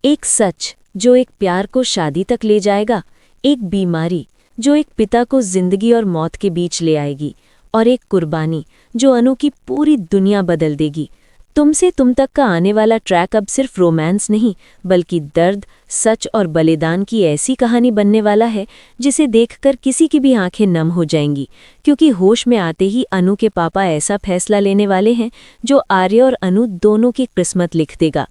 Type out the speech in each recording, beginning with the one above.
एक सच जो एक प्यार को शादी तक ले जाएगा, एक बीमारी जो एक पिता को जिंदगी और मौत के बीच ले आएगी, और एक कुर्बानी जो अनु की पूरी दुनिया बदल देगी। तुमसे तुम तक का आने वाला ट्रैक अब सिर्फ रोमांस नहीं, बल्कि दर्द, सच और बलिदान की ऐसी कहानी बनने वाला है जिसे देखकर किसी की भी आंखें नम हो जाएंगी, क्योंकि होश में आते ही अनु के पापा ऐसा फैसला लेने वाले हैं जो आर्य और अनु दोनों की किस्मत लिख देगा।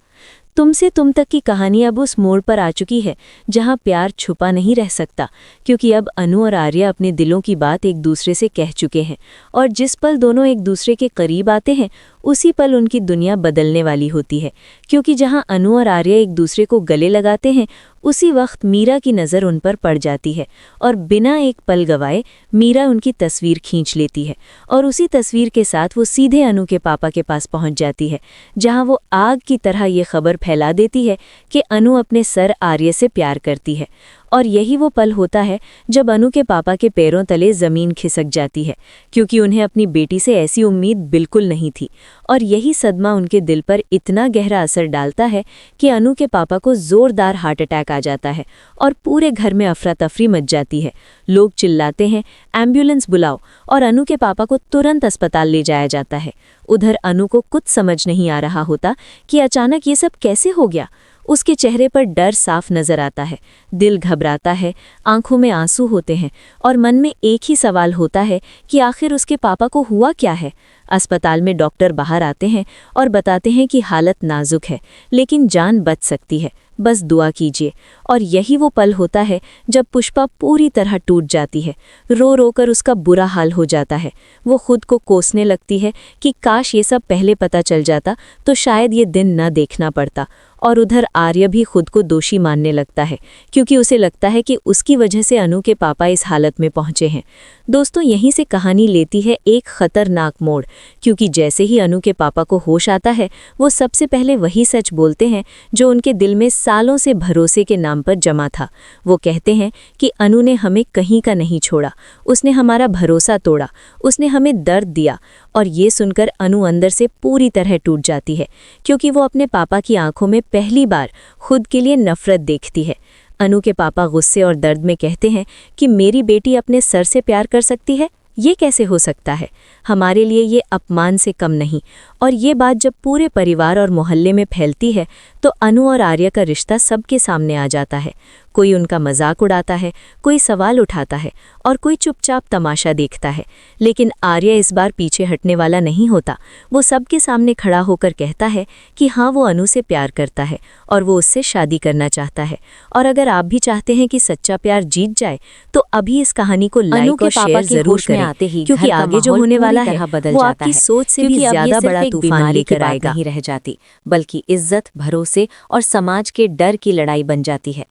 तुमसे तुम तक की कहानी अब उस मोड़ पर आ चुकी है जहां प्यार छुपा नहीं रह सकता, क्योंकि अब अनु और आर्य अपने दिलों की बात एक दूसरे से कह चुके हैं, और जिस पल दोनों एक दूसरे के करीब आते हैं उसी पल उनकी दुनिया बदलने वाली होती है। क्योंकि जहां अनु और आर्य एक दूसरे को गले लगाते हैं, उसी वक्त मीरा की नज़र उन पर पड़ जाती है, और बिना एक पल गवाए मीरा उनकी तस्वीर खींच लेती है, और उसी तस्वीर के साथ वो सीधे अनु के पापा के पास पहुंच जाती है, जहां वो आग की तरह ये खबर फैला देती है कि अनु अपने सर आर्य से प्यार करती है। और यही वो पल होता है जब अनु के पापा के पैरों तले ज़मीन खिसक जाती है, क्योंकि उन्हें अपनी बेटी से ऐसी उम्मीद बिल्कुल नहीं थी। और यही सदमा उनके दिल पर इतना गहरा असर डालता है कि अनु के पापा को ज़ोरदार हार्ट अटैक आ जाता है, और पूरे घर में अफरा तफरी मच जाती है। लोग चिल्लाते हैं, एम्बुलेंस बुलाओ, और अनु के पापा को तुरंत अस्पताल ले जाया जाता है। उधर अनु को कुछ समझ नहीं आ रहा होता कि अचानक ये सब कैसे हो गया। उसके चेहरे पर डर साफ नजर आता है, दिल घबराता है, आंखों में आंसू होते हैं, और मन में एक ही सवाल होता है कि आखिर उसके पापा को हुआ क्या है। अस्पताल में डॉक्टर बाहर आते हैं और बताते हैं कि हालत नाजुक है, लेकिन जान बच सकती है, बस दुआ कीजिए। और यही वो पल होता है जब पुष्पा पूरी तरह टूट जाती है। रो रो कर उसका बुरा हाल हो जाता है। वो खुद को कोसने लगती है कि काश ये सब पहले पता चल जाता तो शायद ये दिन न देखना पड़ता। और उधर आर्य भी खुद को दोषी मानने लगता है, क्योंकि उसे लगता है कि उसकी वजह से अनु के पापा इस हालत में पहुंचे हैं। दोस्तों, यहीं से कहानी लेती है एक खतरनाक मोड़, क्योंकि जैसे ही अनु के पापा को होश आता है, वो सबसे पहले वही सच बोलते हैं जो उनके दिल में सालों से भरोसे के नाम पर जमा था। वो कहते हैं कि अनु ने हमें कहीं का नहीं छोड़ा, उसने हमारा भरोसा तोड़ा, उसने हमें दर्द दिया। और ये सुनकर अनु अंदर से पूरी तरह टूट जाती है, क्योंकि वो अपने पापा की आंखों में पहली बार खुद के लिए नफरत देखती है। अनु के पापा गुस्से और दर्द में कहते हैं कि मेरी बेटी अपने सर से प्यार कर सकती है, ये कैसे हो सकता है? हमारे लिए ये अपमान से कम नहीं। और ये बात जब पूरे परिवार और मोहल्ले में फैलती है तो अनु और आर्य का रिश्ता सबके सामने आ जाता है। कोई उनका मजाक उड़ाता है, कोई सवाल उठाता है, और कोई चुपचाप तमाशा देखता है। लेकिन आर्य इस बार पीछे हटने वाला नहीं होता। वो सबके सामने खड़ा होकर कहता है कि हाँ, वो अनु से प्यार करता है और वो उससे शादी करना चाहता है। और अगर आप भी चाहते हैं कि सच्चा प्यार जीत जाए तो अभी इस कहानी को लाइक और शेयर जरूर करें, क्योंकि आगे जो होने वाला है वो आपकी सोच से भी ज्यादा बड़ा तूफान लेकर आएगा। नहीं रह जाती, बल्कि इज्जत, भरोसे और समाज के डर की लड़ाई बन जाती है।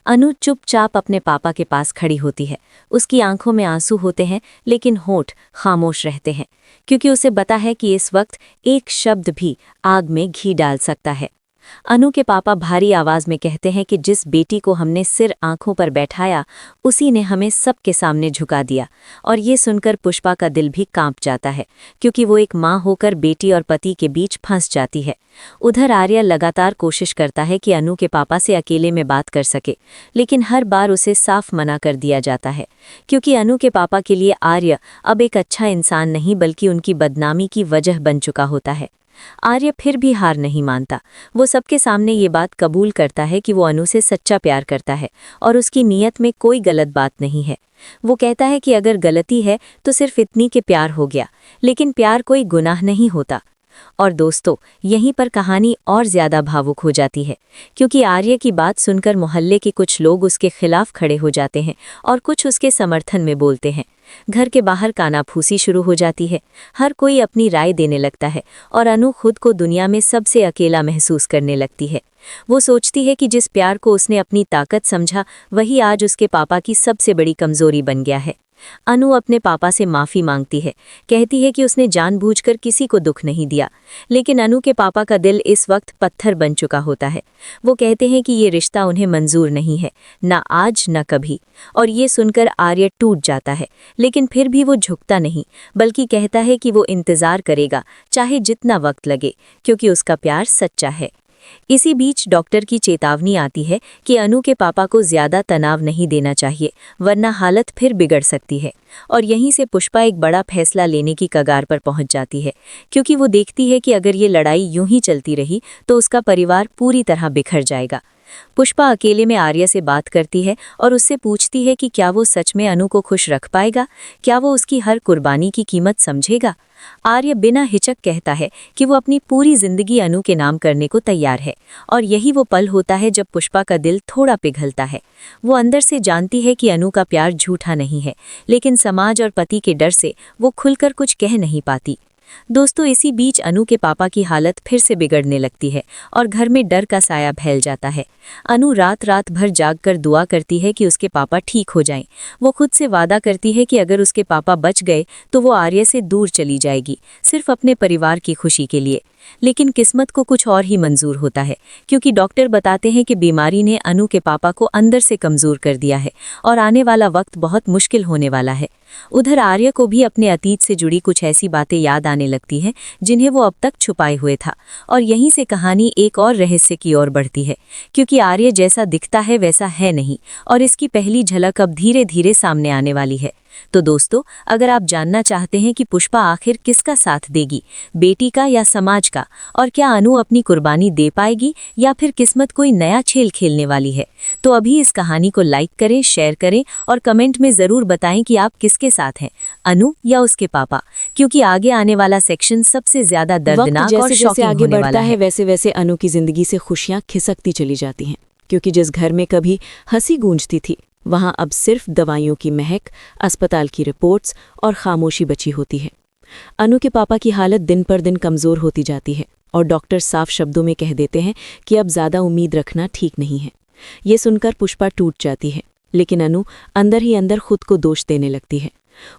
अनु चुपचाप अपने पापा के पास खड़ी होती है। उसकी आंखों में आंसू होते हैं, लेकिन होंठ खामोश रहते हैं, क्योंकि उसे पता है कि इस वक्त एक शब्द भी आग में घी डाल सकता है। अनु के पापा भारी आवाज में कहते हैं कि जिस बेटी को हमने सिर आंखों पर बैठाया, उसी ने हमें सबके सामने झुका दिया। और ये सुनकर पुष्पा का दिल भी कांप जाता है, क्योंकि वो एक माँ होकर बेटी और पति के बीच फंस जाती है। उधर आर्य लगातार कोशिश करता है कि अनु के पापा से अकेले में बात कर सके, लेकिन हर बार उसे साफ मना कर दिया जाता है, क्योंकि अनु के पापा के लिए आर्य अब एक अच्छा इंसान नहीं, बल्कि उनकी बदनामी की वजह बन चुका होता है। आर्य फिर भी हार नहीं मानता। वो सबके सामने ये बात कबूल करता है कि वो अनु से सच्चा प्यार करता है और उसकी नीयत में कोई गलत बात नहीं है। वो कहता है कि अगर गलती है तो सिर्फ इतनी कि प्यार हो गया, लेकिन प्यार कोई गुनाह नहीं होता। और दोस्तों, यहीं पर कहानी और ज्यादा भावुक हो जाती है, क्योंकि आर्य की बात सुनकर मोहल्ले के कुछ लोग उसके खिलाफ खड़े हो जाते हैं और कुछ उसके समर्थन में बोलते हैं। घर के बाहर कानाफूसी शुरू हो जाती है। हर कोई अपनी राय देने लगता है, और अनु खुद को दुनिया में सबसे अकेला महसूस करने लगती है। वो सोचती है कि जिस प्यार को उसने अपनी ताकत समझा, वही आज उसके पापा की सबसे बड़ी कमजोरी बन गया है। अनु अपने पापा से माफ़ी मांगती है, कहती है कि उसने जानबूझकर किसी को दुख नहीं दिया। लेकिन अनु के पापा का दिल इस वक्त पत्थर बन चुका होता है। वो कहते हैं कि ये रिश्ता उन्हें मंजूर नहीं है, ना आज न कभी। और ये सुनकर आर्य टूट जाता है, लेकिन फिर भी वो झुकता नहीं, बल्कि कहता है कि वो इंतज़ार करेगा, चाहे जितना वक्त लगे, क्योंकि उसका प्यार सच्चा है। इसी बीच डॉक्टर की चेतावनी आती है कि अनु के पापा को ज्यादा तनाव नहीं देना चाहिए, वरना हालत फिर बिगड़ सकती है। और यहीं से पुष्पा एक बड़ा फैसला लेने की कगार पर पहुंच जाती है, क्योंकि वो देखती है कि अगर ये लड़ाई यूं ही चलती रही तो उसका परिवार पूरी तरह बिखर जाएगा। पुष्पा अकेले में आर्य से बात करती है और उससे पूछती है कि क्या वो सच में अनु को खुश रख पाएगा, क्या वो उसकी हर कुर्बानी की कीमत समझेगा। आर्य बिना हिचक कहता है कि वो अपनी पूरी जिंदगी अनु के नाम करने को तैयार है, और यही वो पल होता है जब पुष्पा का दिल थोड़ा पिघलता है। वो अंदर से जानती है कि अनु का प्यार झूठा नहीं है, लेकिन समाज और पति के डर से वो खुलकर कुछ कह नहीं पाती। दोस्तों, इसी बीच अनु के पापा की हालत फिर से बिगड़ने लगती है और घर में डर का साया फैल जाता है। अनु रात रात भर जागकर दुआ करती है कि उसके पापा ठीक हो जाएं। वो खुद से वादा करती है कि अगर उसके पापा बच गए तो वो आर्य से दूर चली जाएगी, सिर्फ अपने परिवार की खुशी के लिए। लेकिन किस्मत को कुछ और ही मंजूर होता है, क्योंकि डॉक्टर बताते हैं कि बीमारी ने अनु के पापा को अंदर से कमजोर कर दिया है और आने वाला वक्त बहुत मुश्किल होने वाला है। उधर आर्य को भी अपने अतीत से जुड़ी कुछ ऐसी बातें याद आने लगती हैं जिन्हें वो अब तक छुपाए हुए था, और यहीं से कहानी एक और रहस्य की ओर बढ़ती है, क्योंकि आर्य जैसा दिखता है वैसा है नहीं, और इसकी पहली झलक अब धीरे धीरे सामने आने वाली है। तो दोस्तों, अगर आप जानना चाहते हैं कि पुष्पा आखिर किसका साथ देगी, बेटी का या समाज का, और क्या अनु अपनी कुर्बानी दे पाएगी या फिर किस्मत कोई नया खेल खेलने वाली है, तो अभी इस कहानी को लाइक करें, शेयर करें और कमेंट में ज़रूर बताएं कि आप किसके साथ हैं, अनु या उसके पापा, क्योंकि आगे आने वाला सेक्शन सबसे ज्यादा दर्दनाक और शॉकिंग आगे होने बढ़ता वाला है। है। वैसे वैसे अनु की जिंदगी से खुशियां खिसकती चली जाती हैं, क्योंकि जिस घर में कभी हंसी गूंजती थी वहां अब सिर्फ दवाइयों की महक, अस्पताल की रिपोर्ट्स और खामोशी बची होती है। अनु के पापा की हालत दिन पर दिन कमजोर होती जाती है और डॉक्टर साफ शब्दों में कह देते हैं कि अब ज्यादा उम्मीद रखना ठीक नहीं है। ये सुनकर पुष्पा टूट जाती है, लेकिन अनु अंदर ही अंदर खुद को दोष देने लगती है।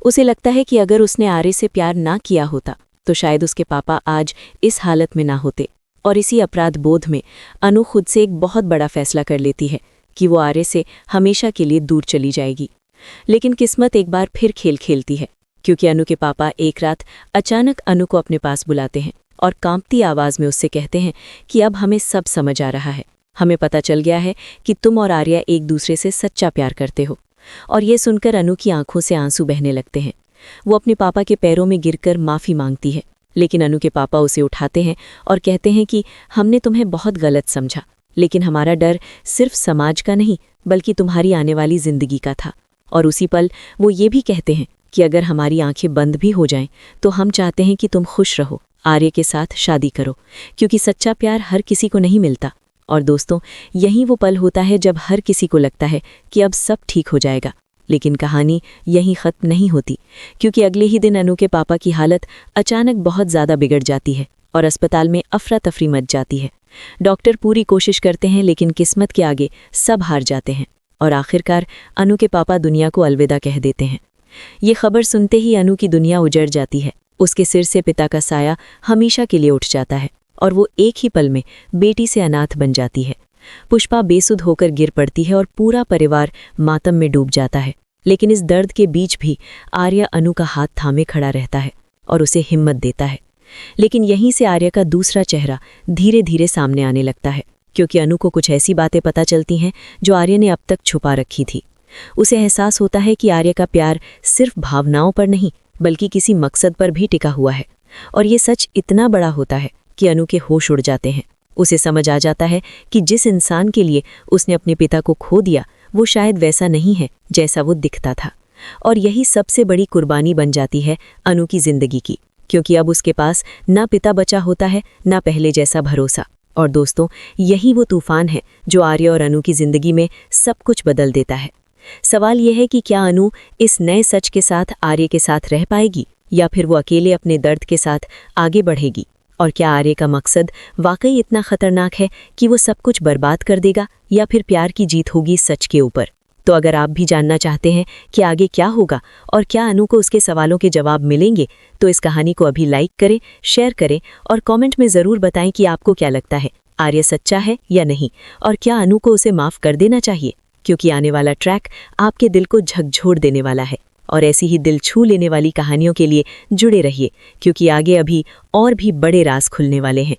उसे लगता है कि अगर उसने आर्य से प्यार ना किया होता तो शायद उसके पापा आज इस हालत में ना होते। और इसी अपराध बोध में अनु खुद से एक बहुत बड़ा फैसला कर लेती है कि वो आर्य से हमेशा के लिए दूर चली जाएगी। लेकिन किस्मत एक बार फिर खेल खेलती है, क्योंकि अनु के पापा एक रात अचानक अनु को अपने पास बुलाते हैं और कांपती आवाज में उससे कहते हैं कि अब हमें सब समझ आ रहा है, हमें पता चल गया है कि तुम और आर्या एक दूसरे से सच्चा प्यार करते हो। और ये सुनकर अनु की आंखों से आंसू बहने लगते हैं। वो अपने पापा के पैरों में गिरकर माफी मांगती है, लेकिन अनु के पापा उसे उठाते हैं और कहते हैं कि हमने तुम्हें बहुत गलत समझा, लेकिन हमारा डर सिर्फ समाज का नहीं बल्कि तुम्हारी आने वाली जिंदगी का था। और उसी पल वो ये भी कहते हैं कि अगर हमारी आंखें बंद भी हो जाएं तो हम चाहते हैं कि तुम खुश रहो, आर्य के साथ शादी करो, क्योंकि सच्चा प्यार हर किसी को नहीं मिलता। और दोस्तों, यही वो पल होता है जब हर किसी को लगता है कि अब सब ठीक हो जाएगा। लेकिन कहानी यहीं खत्म नहीं होती, क्योंकि अगले ही दिन अनु के पापा की हालत अचानक बहुत ज़्यादा बिगड़ जाती है और अस्पताल में अफरा तफरी मच जाती है। डॉक्टर पूरी कोशिश करते हैं, लेकिन किस्मत के आगे सब हार जाते हैं और आखिरकार अनु के पापा दुनिया को अलविदा कह देते हैं। ये खबर सुनते ही अनु की दुनिया उजड़ जाती है। उसके सिर से पिता का साया हमेशा के लिए उठ जाता है और वो एक ही पल में बेटी से अनाथ बन जाती है। पुष्पा बेसुध होकर गिर पड़ती है और पूरा परिवार मातम में डूब जाता है। लेकिन इस दर्द के बीच भी आर्य अनु का हाथ थामे खड़ा रहता है और उसे हिम्मत देता है। लेकिन यहीं से आर्य का दूसरा चेहरा धीरे धीरे सामने आने लगता है, क्योंकि अनु को कुछ ऐसी बातें पता चलती हैं जो आर्य ने अब तक छुपा रखी थी। उसे एहसास होता है कि आर्य का प्यार सिर्फ भावनाओं पर नहीं बल्कि किसी मकसद पर भी टिका हुआ है। और ये सच इतना बड़ा होता है कि अनु के होश उड़ जाते हैं। उसे समझ आ जाता है कि जिस इंसान के लिए उसने अपने पिता को खो दिया वो शायद वैसा नहीं है जैसा वो दिखता था। और यही सबसे बड़ी कुर्बानी बन जाती है अनु की जिंदगी की, क्योंकि अब उसके पास ना पिता बचा होता है ना पहले जैसा भरोसा। और दोस्तों, यही वो तूफान है जो आर्य और अनु की जिंदगी में सब कुछ बदल देता है। सवाल यह है कि क्या अनु इस नए सच के साथ आर्य के साथ रह पाएगी या फिर वो अकेले अपने दर्द के साथ आगे बढ़ेगी। और क्या आर्य का मकसद वाकई इतना खतरनाक है कि वो सब कुछ बर्बाद कर देगा या फिर प्यार की जीत होगी सच के ऊपर। तो अगर आप भी जानना चाहते हैं कि आगे क्या होगा और क्या अनु को उसके सवालों के जवाब मिलेंगे, तो इस कहानी को अभी लाइक करें, शेयर करें और कमेंट में ज़रूर बताएं कि आपको क्या लगता है, आर्य सच्चा है या नहीं, और क्या अनु को उसे माफ़ कर देना चाहिए। क्योंकि आने वाला ट्रैक आपके दिल को झकझोर देने वाला है। और ऐसी ही दिल छू लेने वाली कहानियों के लिए जुड़े रहिए, क्योंकि आगे अभी और भी बड़े राज खुलने वाले हैं।